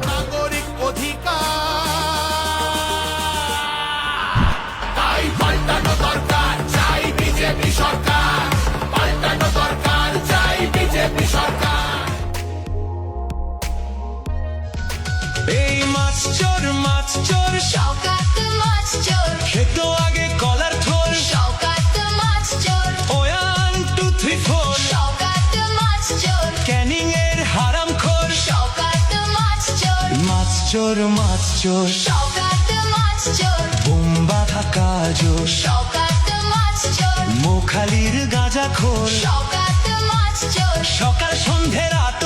নাগরিক অধিকার তাই পাল্টানো দরকার, চাই বিজেপি সরকার। পাল্টানো দরকার, চাই বিজেপি সরকার। এই মাছ চোর শওকত মাছ চোর, খেতো আগে কলার থোর। শওকত মাছ চোর, 1 2 3 4 শওকত মাছ চোর, ক্যানিং এর হারাম খোর। শওকত মাছ চোর, মাছ চোর শওকত মাছ চোর, বোম্বা থাকা জোর। শওকত মাছ চোর, মোখালির গাঁজা খোর। শওকত মাছ চোর, সকাল সন্ধে রাত